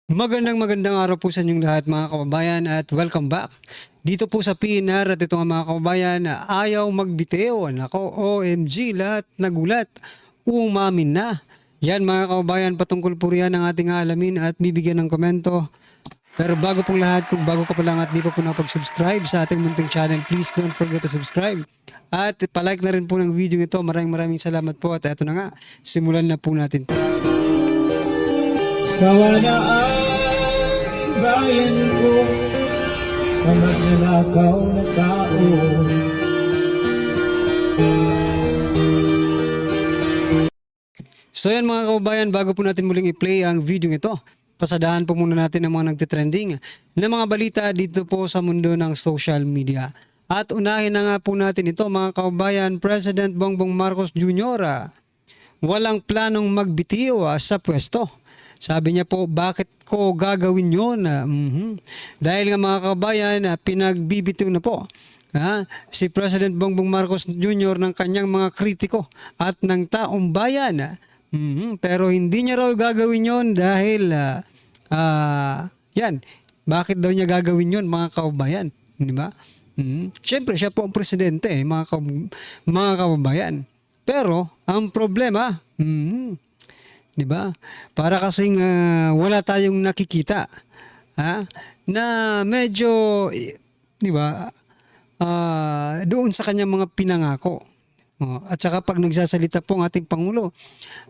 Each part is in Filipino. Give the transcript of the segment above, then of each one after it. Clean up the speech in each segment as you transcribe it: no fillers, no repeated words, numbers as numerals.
Magandang araw po sa inyong lahat mga kababayan at welcome back. Dito po sa PNR at ito nga mga kababayan na ayaw magbitiw. Nako, OMG, lahat nagulat. Umamin na. Yan mga kababayan, patungkol po riyan ang ating alamin at bibigyan ng komento. Pero bago pong lahat, kung bago ka pa lang at di pa po nakapag-subscribe sa ating munting channel, please don't forget to subscribe. At palike na rin po ng video ito. Maraming salamat po at ito na nga, simulan na po natin to. Sawa na ang bayan ko sa magnanakaw na tao. So yan mga kababayan, bago po natin muling i-play ang video ito, pasadahan po muna natin ang mga nagtitrending na mga balita dito po sa mundo ng social media. At unahin na nga po natin ito mga kababayan, President Bongbong Marcos Jr. Walang planong magbitiw sa pwesto. Sabi niya po, bakit ko gagawin yun? Dahil nga mga kababayan, pinagbibitiw na po si President Bongbong Marcos Jr. ng kanyang mga kritiko at ng taong bayan. Pero hindi niya raw gagawin yon dahil yan, bakit daw niya gagawin yon mga kababayan? Di ba? Siyempre, siya po ang presidente mga kababayan. Pero, ang problema, di ba? Para kasing wala tayong nakikita na medyo, di ba, doon sa kanyang mga pinangako. At saka pag nagsasalita po ang ating Pangulo,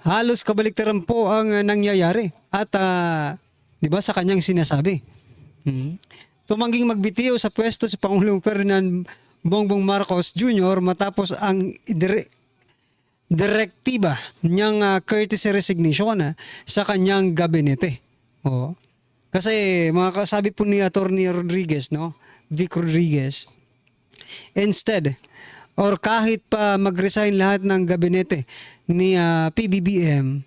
halos kabaliktaran po ang nangyayari at di ba sa kanyang sinasabi. Tumanging magbitiw sa pwesto si Pangulong Ferdinand Bongbong Marcos Jr. matapos ang direktiba niyang courtesy resignation sa kanyang gabinete. Kasi mga kasabi po ni Attorney Rodriguez, Vic Rodriguez, instead, or kahit pa mag-resign lahat ng gabinete ni PBBM,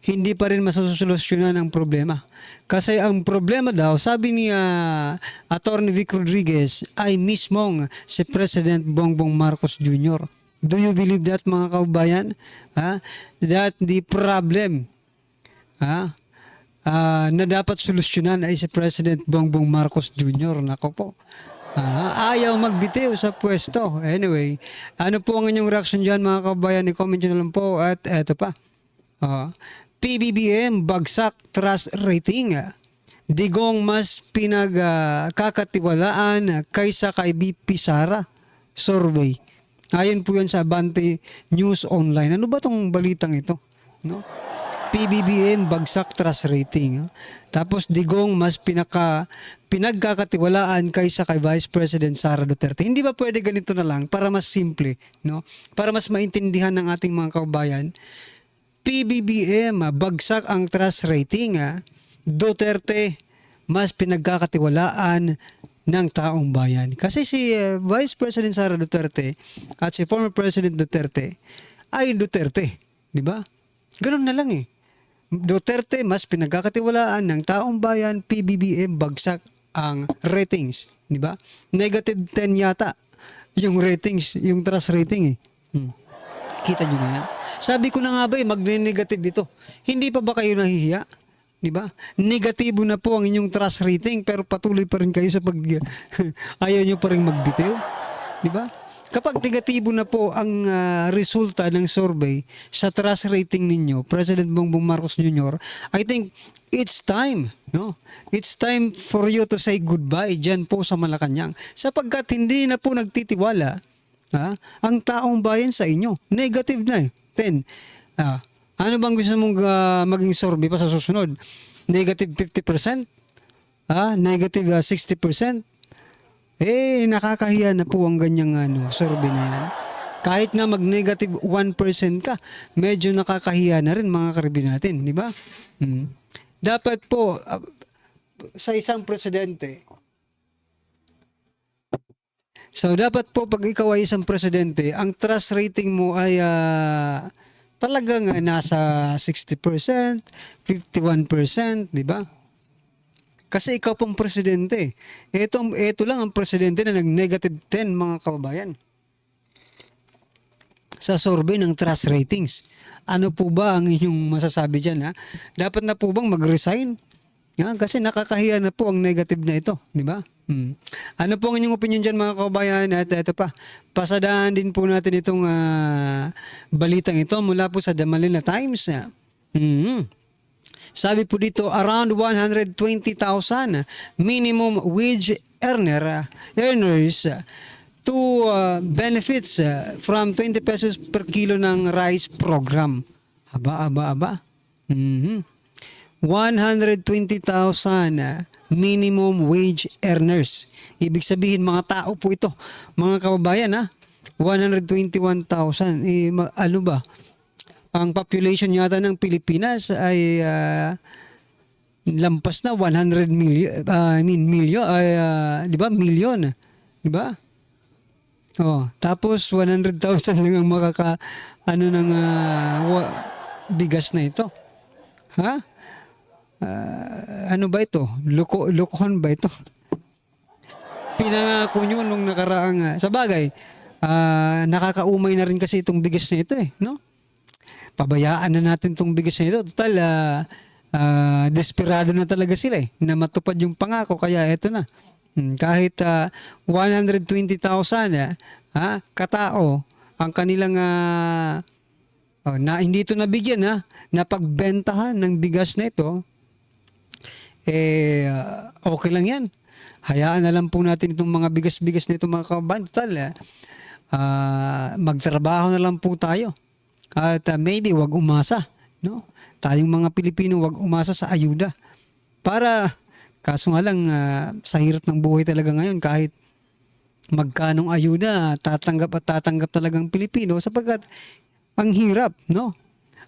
hindi pa rin masusolusyonan ang problema. Kasi ang problema daw, sabi ni Attorney Vic Rodriguez, ay mismong si President Bongbong Marcos Jr. Do you believe that mga kababayan? That the problem na dapat solusyonan ay si President Bongbong Marcos Jr. Nako po. Ayaw magbitiw sa pwesto. Anyway, ano po ang inyong reaction dyan mga kababayan? I-comment nyo na lang po. At eto pa. PBBM bagsak trust rating. Digong mas pinagkakatiwalaan kaysa kay BP Sara survey. Ayon po yan sa Abante News Online. Ano ba tong balitang ito? PBBM bagsak trust rating. Tapos Digong mas pinagkakatiwalaan kaysa kay Vice President Sara Duterte. Hindi ba pwede ganito na lang para mas simple, para mas maintindihan ng ating mga kababayan? PBBM bagsak ang trust rating. Duterte mas pinagkakatiwalaan ng taong bayan. Kasi si Vice President Sara Duterte at si former President Duterte ay Duterte, di ba? Ganun na lang eh. Duterte mas pinagkakatiwalaan ng taong bayan, PBBM bagsak ang ratings, di ba? Negative 10 yata yung ratings, yung trust rating eh. Kita nyo na yan. Sabi ko na nga ba magne-negative ito. Hindi pa ba kayo nahihiya? Di ba? Negatibo na po ang inyong trust rating pero patuloy pa rin kayo sa ayaw nyo pa rin magbitiw. Di ba? Kapag negatibo na po ang resulta ng survey sa trust rating ninyo, President Bongbong Marcos Jr., I think it's time, It's time for you to say goodbye dyan po sa Malacanang. Sapagkat hindi na po nagtitiwala ang taong bayan sa inyo. Negative na 10. Ano bang gusto mong maging survey pa sa susunod? Negative 50%? Negative 60%? Nakakahiya na po ang ganyang survey na yan. Kahit nga mag-negative 1% ka, medyo nakakahiya na rin mga karibin natin, di ba? Dapat po, sa isang presidente, dapat po pag ikaw ay isang presidente, ang trust rating mo ay talagang nasa 60%, 51%, di ba? Kasi ikaw pong presidente. Ito lang ang presidente na nag-negative 10 mga kababayan. Sa survey ng trust ratings. Ano po ba ang inyong masasabi dyan? Dapat na po bang mag-resign Kasi nakakahiya na po ang negative na ito, di ba? Ano po ang inyong opinion dyan mga kabayan? At ito pa, pasadahan din po natin itong balitang ito mula po sa The Manila Times. Sabi po dito, around 120,000 minimum wage earners to benefits from 20 pesos per kilo ng rice program. Aba. 120,000 minimum wage earners. Ibig sabihin mga tao po ito, mga kababayan 121,000. Ano ba? Ang population yata ng Pilipinas ay lampas na 100 million, million, di ba? Million, di ba? Tapos 100,000 lang ang ng bigas na ito. Ano ba ito? Lokohan ba ito? Pinangako nyo nung nakaraang, sa bagay, nakakaumay na rin kasi itong bigas na ito no? Pabayaan na natin itong bigas na ito. Total, desperado na talaga sila na matupad yung pangako, kaya ito na. Kahit 120,000 katao ang kanilang na hindi ito nabigyan na pagbentahan ng bigas na ito, okay lang yan. Hayaan na lang po natin itong mga bigas-bigas na ito mga kababayan. Total, magtrabaho na lang po tayo. At maybe wag umasa, no? Tayong mga Pilipino wag umasa sa ayuda. Kaso nga lang sa hirap ng buhay talaga ngayon, kahit magkanong ayuda tatanggap talagang Pilipino sapagkat ang hirap, no?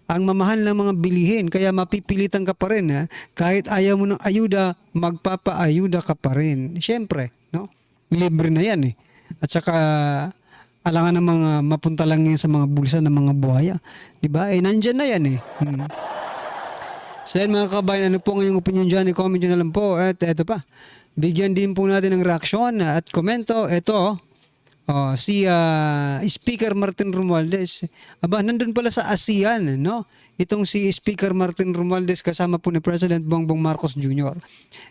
Ang mamahal ng mga bilihin, kaya mapipilitan ka pa rin kahit ayaw mo ng ayuda, magpapaayuda ka pa rin. Siyempre, no? Libre na yan At saka alangan ng mga mapunta lang yan sa mga bulsa ng mga buhaya. Di ba? Nandyan na yan So yan mga kabayan, ano po ang inyong opinion dyan? I-comment nyo na lang po. At eto pa, bigyan din po natin ng reaksyon at komento. Ito, si Speaker Martin Romualdez. Nandun pala sa ASEAN, no? Itong si Speaker Martin Romualdez kasama po ni President Bongbong Marcos Jr.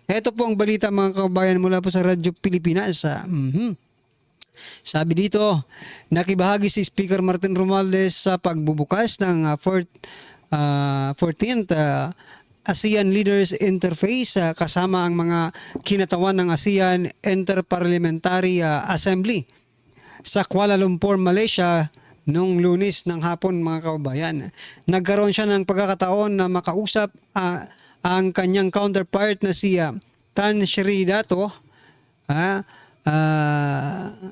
Ito po ang balita mga kabayan mula po sa Radyo Pilipinas. Sabi dito, nakibahagi si Speaker Martin Romualdez sa pagbubukas ng 14th ASEAN Leaders Interface kasama ang mga kinatawan ng ASEAN Interparliamentary Assembly sa Kuala Lumpur, Malaysia noong Lunes ng hapon mga kababayan. Nagkaroon siya ng pagkakataon na makausap ang kanyang counterpart na si Tan Sri Dato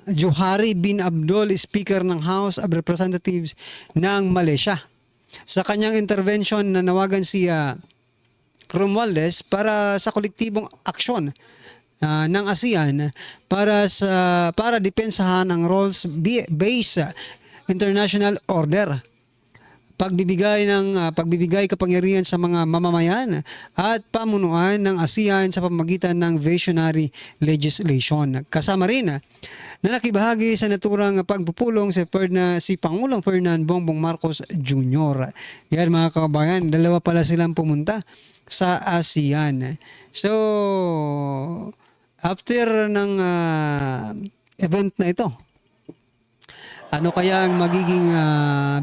Johari bin Abdul, Speaker ng House of Representatives ng Malaysia. Sa kanyang intervention na nawagan si Romualdez para sa kolektibong aksyon ng ASEAN para depensahan ang rules-based international order, pagbibigay kapangyarihan sa mga mamamayan at pamunuan ng ASEAN sa pamamagitan ng visionary legislation. Kasama rin na nakibahagi sa naturang pagpupulong si Pangulong Ferdinand Bongbong Marcos Jr. Yan mga kababayan, dalawa pala silang pumunta sa ASEAN. So, after ng event na ito, ano kaya ang magiging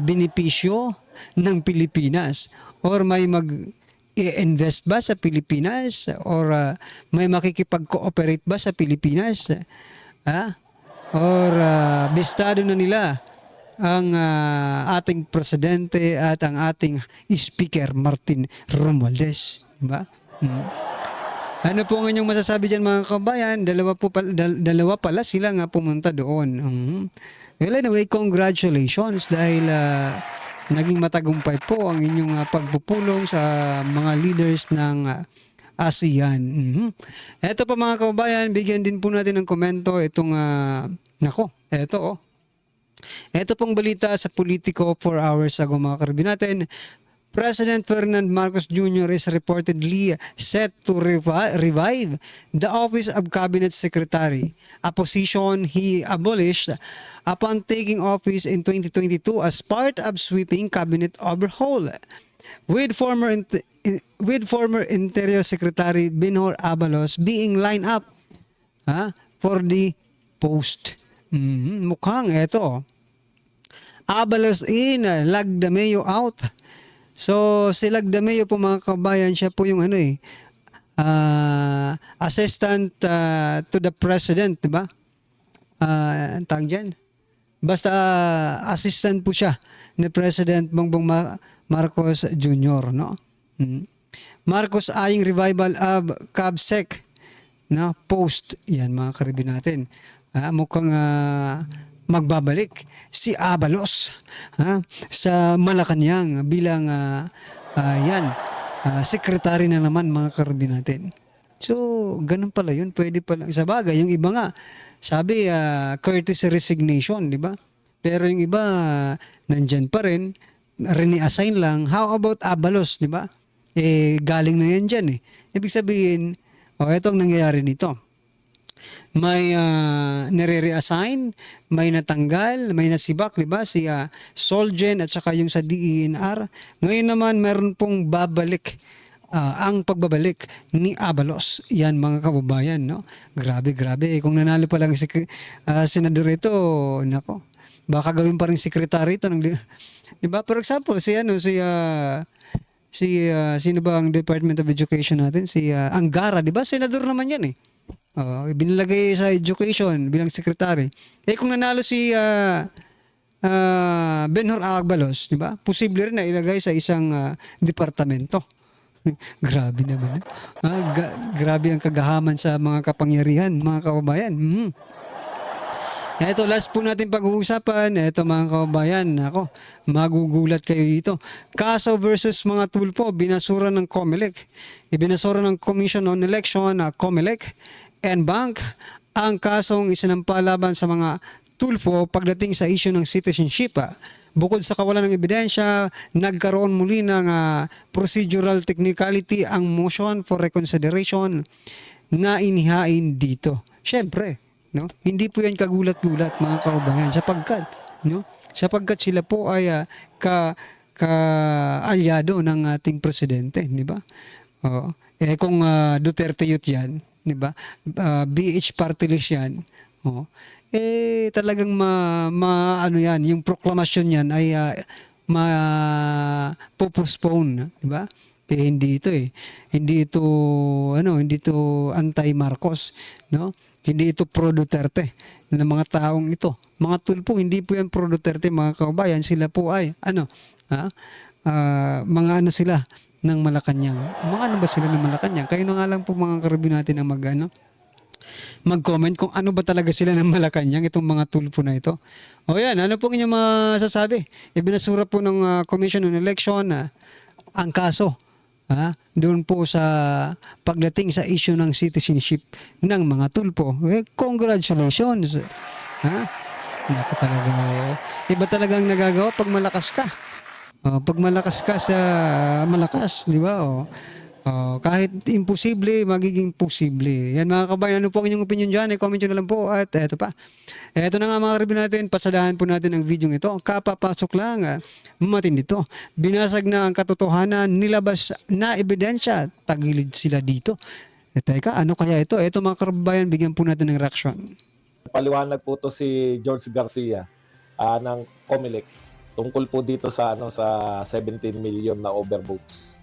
benepisyo ng Pilipinas? Or may mag-i-invest ba sa Pilipinas? Or may makikipag-cooperate ba sa Pilipinas? Or bistado na nila ang ating presidente at ang ating Speaker Martin Romualdez? Diba? Ano po ang inyong masasabi dyan mga kabayan? Dalawa pala sila nga pumunta doon. Well, anyway, congratulations dahil naging matagumpay po ang inyong pagpupulong sa mga leaders ng ASEAN. Ito pa mga kababayan, bigyan din po natin ng komento itong, Ito pong balita sa Politico 4 hours ago mga karibin natin. President Ferdinand Marcos Jr. is reportedly set to revive the Office of Cabinet Secretary, a position he abolished upon taking office in 2022 as part of sweeping cabinet overhaul. with former Interior Secretary Binhor Abalos being lined up for the post. Mukhang eto. Abalos in, Lagdameo out. So si Lagdameo po mga kabayan, siya po yung assistant to the president, di ba? Ang tawag dyan? Basta assistant po siya ni President Bongbong Marcos Jr., no? Marcos eyeing revival of CABSEC na post. Yan mga karibi natin. Mukhang magbabalik si Abalos sa Malacanang bilang secretary na naman mga karibi natin. So, ganun pala yun. Pwede pala. Sa bagay, yung iba nga, sabi, courtesy resignation, di ba? Pero yung iba, nandyan pa rin, reni-assign lang. How about Abalos, di ba? Galing na yan dyan eh. Ibig sabihin, itong nangyayari nito. May nire-reassign, may natanggal, may nasibak, di ba? Si Solgen at saka yung sa DENR. Ngayon naman, meron pong babalik ang pagbabalik ni Abalos. Yan mga kababayan, no? Grabe, grabe. Kung nanalo pa lang si senador ito, nako, baka gawin pa rin sekretary ito. Di ba? For example, sino ba ang Department of Education natin? Si Angara, di ba? Senador naman yan eh. Binilagay sa education bilang sekretary. Kung nanalo si Benhur Abalos, di ba? Posible rin na ilagay sa isang departamento. Grabe naman. Grabe ang kagahaman sa mga kapangyarihan, mga kababayan. Ito, last po natin pag-uusapan. Ito mga kababayan, ako, magugulat kayo dito. Kaso versus mga tulpo, binasura ng COMELEC. Ibinasura ng Commission on Election, COMELEC, and Bank ang kasong isinampa laban sa mga tulpo pagdating sa issue ng citizenship. Bukod sa kawalan ng ebidensya, nagkaroon muli ng procedural technicality ang motion for reconsideration na inihain dito. Siyempre, no? Hindi po yan kagulat-gulat mga kababayan sapagkat sila po ay ka-alyado ng ating presidente, di ba? Kung Duterte Youth yan, di ba? BH party list yan. Talagang ano yan, yung proklamasyon yan ay ma-postpone, di ba? Hindi ito Hindi ito anti-Marcos, no? Hindi ito pro Duterte ng mga taong ito. Mga tulpo, hindi po yan pro Duterte mga kababayan, sila po ay mga ano sila ng Malacanang. Mga ano ba sila ng Malacanang? Kayo na nga lang po mga karibi natin ang mag-comment kung ano ba talaga sila ng Malacanang, itong mga tulpo na ito. Yan, ano pong inyong masasabi? Ibinasura po ng Commission on Election ang kaso doon po sa pagdating sa issue ng citizenship ng mga tulpo. Congratulations. Naku talaga. Iba talagang nagagawa pag malakas ka. Pag malakas ka sa malakas, di ba? Kahit imposible, magiging posible. Yan mga kabayan, ano po ang inyong opinion dyan? I-comment nyo na lang po. At eto pa. Eto na nga mga karibi natin, pasadahan po natin ang video ito. Kapapasok lang, matindi to. Binasag na ang katotohanan, nilabas na ebidensya, tagilid sila dito. Teka, ano kaya ito? Eto mga kabayan, bigyan po natin ng reaction. Paliwanag po to si George Garcia ng COMELEC tungkol po dito sa 17 million na overvotes.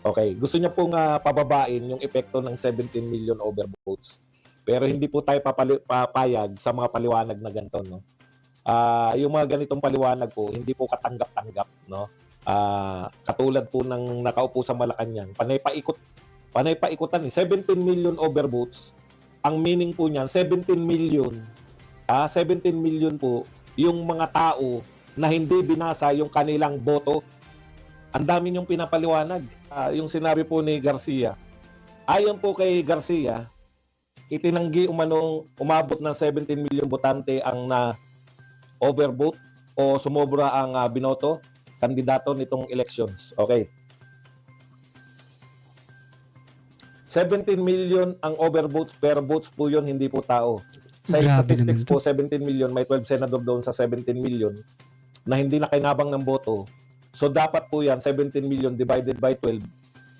Okay, gusto niya pong pababain yung epekto ng 17 million overvotes. Pero hindi po tayo papayag sa mga paliwanag na ganito, no. Yung mga ganitong paliwanag po, hindi po katanggap-tanggap, no. Katulad po ng nakaupo sa Malacanang, panay-paikutan 17 million overvotes. Ang meaning po niyan, 17 million po yung mga tao na hindi binasa yung kanilang boto. Ang dami niyong pinapaliwanag. Yung sinabi po ni Garcia. Ayon po kay Garcia, itinanggi umabot ng 17 million botante ang overvote o sumobra ang binoto kandidato nitong elections. Okay. 17 million ang overvotes, pero votes po yun, hindi po tao. Sa statistics po, 17 million, may 12 senador doon sa 17 million na hindi nakinabang ng boto. So dapat po yan, 17 million divided by 12.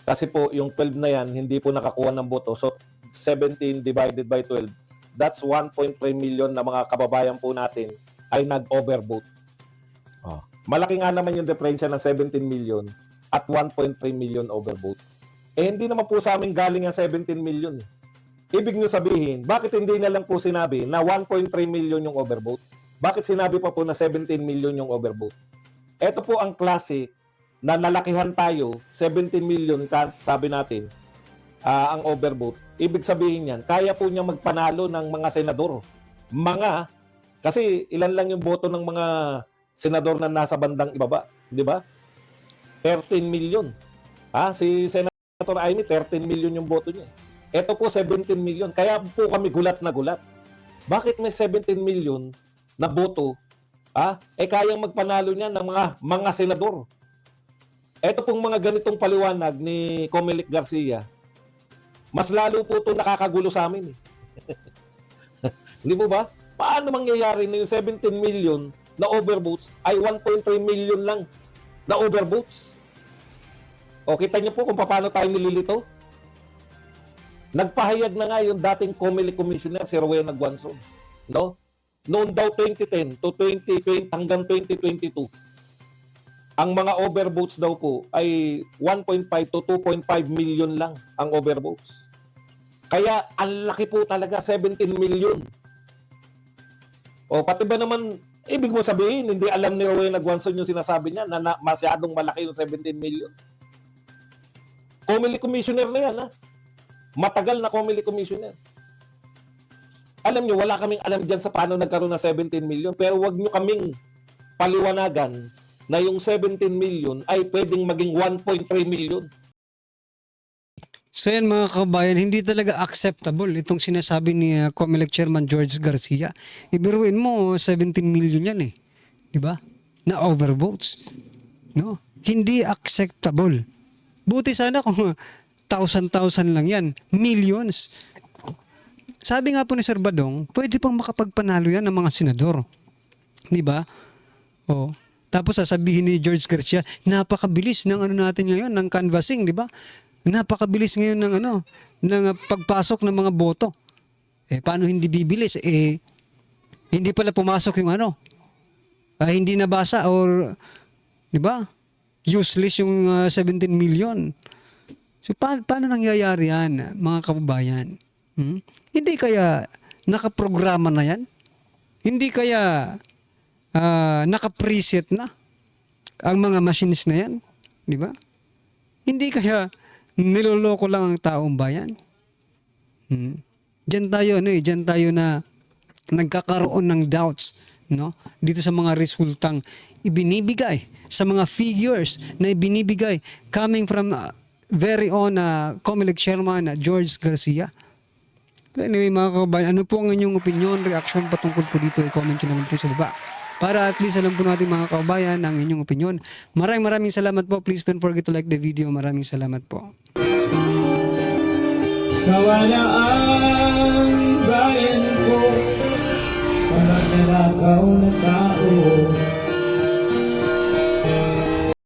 Kasi po yung 12 na yan, hindi po nakakuha ng boto. So 17 divided by 12, that's 1.3 million na mga kababayan po natin ay nag-overvote. Malaki nga naman yung diferensya ng 17 million at 1.3 million overvote. Eh hindi naman po sa amin galing ang 17 million. Ibig nyo sabihin, bakit hindi na lang po sinabi na 1.3 million yung overvote? Bakit sinabi pa po na 17 million yung overvote? Ito po ang klase na nalakihan tayo, 17 million, sabi natin, ang overvote. Ibig sabihin yan, kaya po niya magpanalo ng mga senador. Kasi ilan lang yung boto ng mga senador na nasa bandang ibaba, di ba? 13 million. Si Senator Amy, 13 million yung boto niya. Ito po 17 million. Kaya po kami gulat na gulat. Bakit may 17 million na boto? Kayang magpanalo niya ng mga senador. Ito pong mga ganitong paliwanag ni Comelec Garcia, mas lalo po ito nakakagulo sa amin. Hindi po ba? Paano mangyayari na yung 17 million na overvotes ay 1.3 million lang na overvotes? O kita niyo po kung paano tayo nililito? Nagpahayag na nga yung dating Comelec Commissioner, si Rowena Guanzon. No? Noon daw 2010 to 2020 hanggang 2022, ang mga overvotes daw po ay 1.5 to 2.5 million lang ang overvotes. Kaya ang laki po talaga, 17 million. O pati ba naman, ibig mo sabihin, hindi alam ni Rowena Guanzon yung sinasabi niya na masyadong malaki yung 17 million. Comelec Commissioner na yan, Matagal na Comelec Commissioner. Alam nyo, wala kaming alam dyan sa paano nagkaroon ng 17 million, pero wag nyo kaming paliwanagan na yung 17 million ay pwedeng maging 1.3 million. So yan mga kabayan, hindi talaga acceptable itong sinasabi ni Comelec Chairman George Garcia. Ibiruin mo, 17 million yan di ba? Na overvotes. No? Hindi acceptable. Buti sana kung 1,000 lang yan. Millions. Sabi nga po ni Sir Badong, pwede pang makapagpanalo yan ng mga senador. Di ba? Tapos sasabihin ni George Garcia, napakabilis ng natin ngayon, ng canvassing, di ba? Napakabilis ngayon ng pagpasok ng mga boto. Paano hindi bibilis? Hindi pala pumasok yung hindi nabasa or, di ba? Useless yung 17 million. So, paano nangyayari yan, mga kababayan? Hindi kaya nakaprograma na yan? Hindi kaya naka-preset na ang mga machines na yan? Di ba? Hindi kaya niloloko lang ang taong bayan? Diyan tayo na nagkakaroon ng doubts, no? Dito sa mga resultang ibinibigay, sa mga figures na ibinibigay coming from very own Comelec Chairman George Garcia. Anyway mga kababayan, ano po ang inyong opinion, reaction patungkol po dito? I-comment nyo naman po sa baba. Para at least alam po natin mga kababayan ang inyong opinion. Maraming salamat po. Please don't forget to like the video. Maraming salamat po. Sawala ang bayan ko sa magnanakaw na tao.